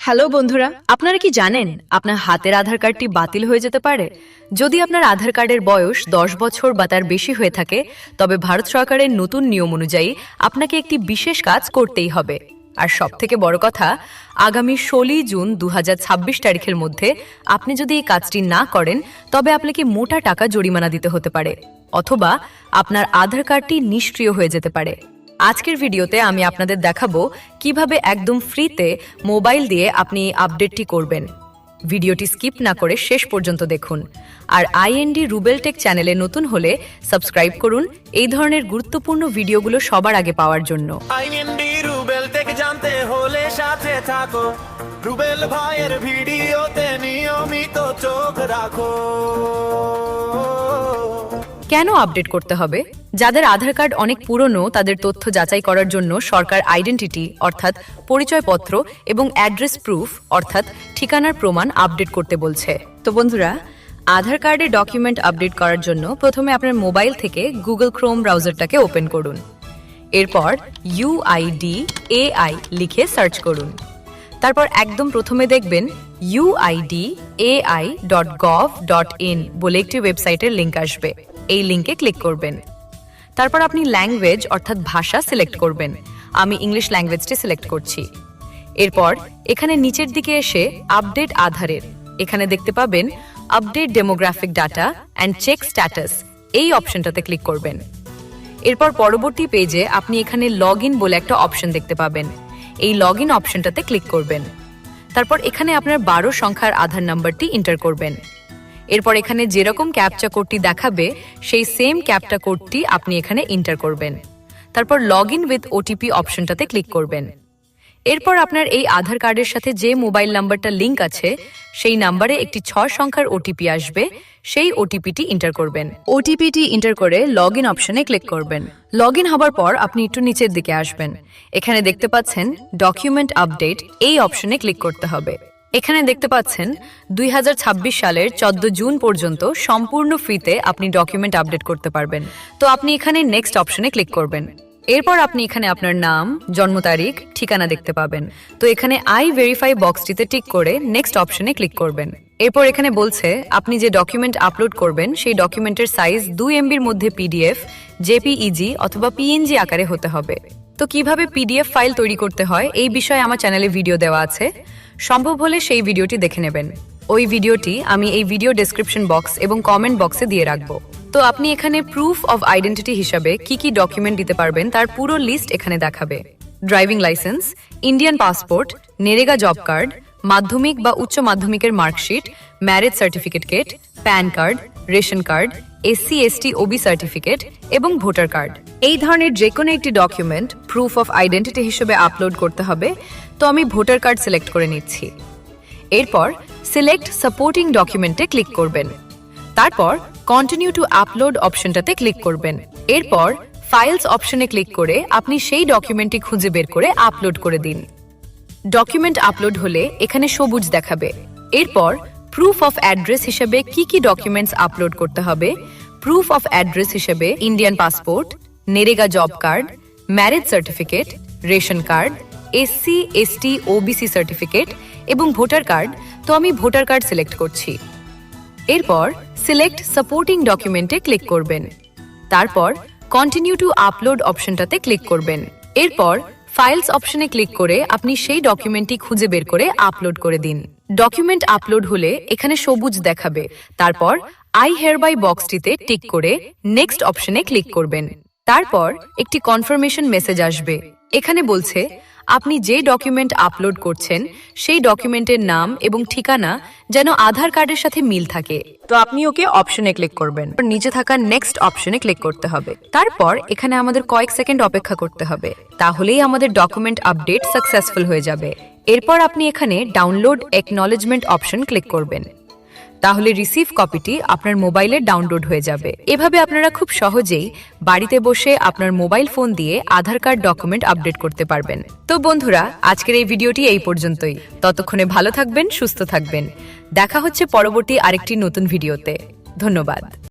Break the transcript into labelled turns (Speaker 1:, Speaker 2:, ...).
Speaker 1: Hello বন্ধুরা, আপনারা কি জানেন আপনার হাতের আধার কার্ডটি বাতিল হয়ে যেতে পারে? যদি আপনার আধার কার্ডের বয়স 10 বছর বা তার বেশি হয়ে থাকে, তবে ভারত সরকারের নতুন নিয়ম অনুযায়ী আপনাকে একটি বিশেষ কাজ করতেই হবে। আর সবথেকে বড় কথা, আগামী 16 জুন 2026 তারিখের মধ্যে আপনি যদি এই কাজটি না করেন, তবে আপনাকে মোটা টাকা জরিমানা দিতে হতে পারে, অথবা আপনার আধার কার্ডটি নিষ্ক্রিয় হয়ে যেতে পারে। আজকের ভিডিওতে আমি আপনাদের দেখাবো কিভাবে একদম ফ্রিতে মোবাইল দিয়ে আপনি আপডেটটি করবেন। ভিডিওটি স্কিপ না করে শেষ পর্যন্ত দেখুন। আর আইএনডি রুবেল টেক চ্যানেলে নতুন হলে সাবস্ক্রাইব করুন এই ধরনের গুরুত্বপূর্ণ ভিডিওগুলো সবার আগে পাওয়ার জন্য।
Speaker 2: আইএনডি রুবেল টেক জানতে হলে সাথে থাকো, রুবেল ভাইয়ের ভিডিওতে নিয়মিত চোখ রাখো।
Speaker 1: কেন আপডেট করতে হবে? যাদের আধার কার্ড অনেক পুরনো, তাদের তথ্য যাচাই করার জন্য সরকার আইডেন্টিটি অর্থাৎ পরিচয়পত্র এবং অ্যাড্রেস প্রুফ অর্থাৎ ঠিকানার প্রমাণ আপডেট করতে বলছে। তো বন্ধুরা, আধার কার্ডের ডকুমেন্ট আপডেট করার জন্য প্রথমে আপনার মোবাইল থেকে গুগল ক্রোম ব্রাউজারটাকে ওপেন করুন। এরপর UIDAI লিখে সার্চ করুন। তারপর একদম প্রথমে দেখবেন UIDAI.gov.in বলে একটি ওয়েবসাইটের লিঙ্ক আসবে। এই লিঙ্কে ক্লিক করবেন। তারপর আপনি ল্যাঙ্গুয়েজ অর্থাৎ ভাষা সিলেক্ট করবেন। আমি ইংলিশ ল্যাঙ্গুয়েজটি সিলেক্ট করছি। এরপর এখানে নিচের দিকে এসে আপডেট আধারের এখানে দেখতে পাবেন update demographic data and check status, এই অপশনটাতে ক্লিক করবেন। এরপর পরবর্তী পেজে আপনি এখানে লগ ইন বলে একটা অপশন দেখতে পাবেন। এই লগ ইন অপশনটাতে ক্লিক করবেন। তারপর এখানে আপনার 12 সংখ্যার আধার নাম্বারটি এন্টার করবেন। এরপর এখানে যেরকম ক্যাপচা কোডটি দেখাবে সেই সেম ক্যাপচা কোডটি আপনি এখানে এন্টার করবেন। তারপর লগ ইন উইথ ওটিপি অপশনটাতে ক্লিক করবেন। এরপর আপনার এই আধার কার্ডের সাথে যে মোবাইল নাম্বারটা লিঙ্ক আছে সেই নাম্বারে একটি 6 সংখ্যার ওটিপি আসবে, সেই ওটিপিটি এন্টার করবেন। ওটিপিটি এন্টার করে লগ ইন অপশনে ক্লিক করবেন। লগ ইন হবার পর আপনি একটু নিচের দিকে আসবেন। এখানে দেখতে পাচ্ছেন ডকুমেন্ট আপডেট, এই অপশনে ক্লিক করতে হবে। এখানে দেখতে পাচ্ছেন 2026 সালের 14 জুন পর্যন্ত সম্পূর্ণ ফ্রিতে আপনি ডকুমেন্ট আপডেট করতে পারবেন। তো আপনি এখানে নেক্সট অপশনে ক্লিক করবেন। এরপর আপনি এখানে আপনার নাম, জন্ম তারিখ, ঠিকানা দেখতে পাবেন। তো এখানে আই ভেরিফাই বক্সটিতে টিক করে নেক্সট অপশনে ক্লিক করবেন। এরপর এখানে বলছে আপনি যে ডকুমেন্ট আপলোড করবেন সেই ডকুমেন্টের সাইজ 2 MBর মধ্যে PDF, JPEG অথবা PNG আকারে হতে হবে। তো কিভাবে PDF ফাইল তৈরি করতে হয় এই বিষয়ে আমার চ্যানেলে ভিডিও দেওয়া আছে, সম্ভব হলে সেই ভিডিওটি দেখে নেবেন। ওই ভিডিওটি আমি এই ভিডিও ডেসক্রিপশন বক্স এবং কমেন্ট বক্সে দিয়ে রাখবো। তো আপনি এখানে প্রুফ অফ আইডেন্টিটি হিসাবে কি কি ডকুমেন্ট দিতে পারবেন তার পুরো লিস্ট এখানে দেখাবে। Driving licence, Indian passport, NREGA job card, মাধ্যমিক বা উচ্চ মাধ্যমিকের মার্কশিট, ম্যারেজ সার্টিফিকেট কেট, PAN card, ration card, SC ST OB certificate এবং ভোটার কার্ড। এই ধরনের যে কোনো একটি ডকুমেন্ট প্রুফ অফ আইডেন্টিটি হিসেবে আপলোড করতে হবে। তো আমি ভোটার কার্ড সিলেক্ট করে নিচ্ছি। এরপর সিলেক্ট সাপোর্টিং ডকুমেন্টে ক্লিক করবেন। তারপর কন্টিনিউ টু আপলোড অপশনটাতে ক্লিক করবেন। এরপর ফাইলস অপশনে ক্লিক করে আপনি সেই ডকুমেন্টটি খুঁজে বের করে আপলোড করে দিন। ডকুমেন্ট আপলোড হলে এখানে সবুজ দেখাবে। এরপর প্রুফ অফ অ্যাড্রেস হিসেবে কি কি ডকুমেন্টস আপলোড করতে হবে। প্রুফ অফ অ্যাড্রেস হিসেবে Indian passport, NREGA job card, marriage certificate, ration card, SC ST OBC certificate এবং ভোটার কার্ড। তো আমি ভোটার কার্ড সিলেক্ট করছি। এরপর সিলেক্ট সাপোর্টিং ডকুমেন্টে ক্লিক করবেন। তারপর কন্টিনিউ টু আপলোড অপশনটাতে ক্লিক করবেন। এরপর ফাইলস অপশনে ক্লিক করে আপনি সেই ডকুমেন্টটি খুঁজে বের করে আপলোড করে দিন। ডকুমেন্ট আপলোড হলে এখানে সবুজ দেখাবে। তারপর আই হেয়ারবাই বক্সটিতে টিক করে নেক্সট অপশনে ক্লিক করবেন। তারপর একটি কনফার্মেশন মেসেজ আসবে। এখানে বলছে আপনি যে ডকুমেন্ট আপলোড করছেন সেই ডকুমেন্টের নাম এবং ঠিকানা যেন আধার কার্ডের সাথে মিল থাকে। তো আপনি ওকে অপশনে ক্লিক করবেন। নিচে থাকা নেক্সট অপশনে ক্লিক করতে হবে। তারপর এখানে আমাদের কয়েক সেকেন্ড অপেক্ষা করতে হবে, তাহলেই আমাদের ডকুমেন্ট আপডেট সাকসেসফুল হয়ে যাবে। এরপর আপনি এখানে ডাউনলোড অ্যাকনলেজমেন্ট অপশন ক্লিক করবেন। তাহলে রিসিভ কপিটি আপনার মোবাইলে ডাউনলোড হয়ে যাবে। এভাবে আপনারা খুব সহজেই বাড়িতে বসে আপনার মোবাইল ফোন দিয়ে আধার কার্ড ডকুমেন্ট আপডেট করতে পারবেন। তো বন্ধুরা, আজকের এই ভিডিওটি এই পর্যন্তই। ততক্ষণে ভালো থাকবেন, সুস্থ থাকবেন। দেখা হচ্ছে পরবর্তী আরেকটি নতুন ভিডিওতে। ধন্যবাদ।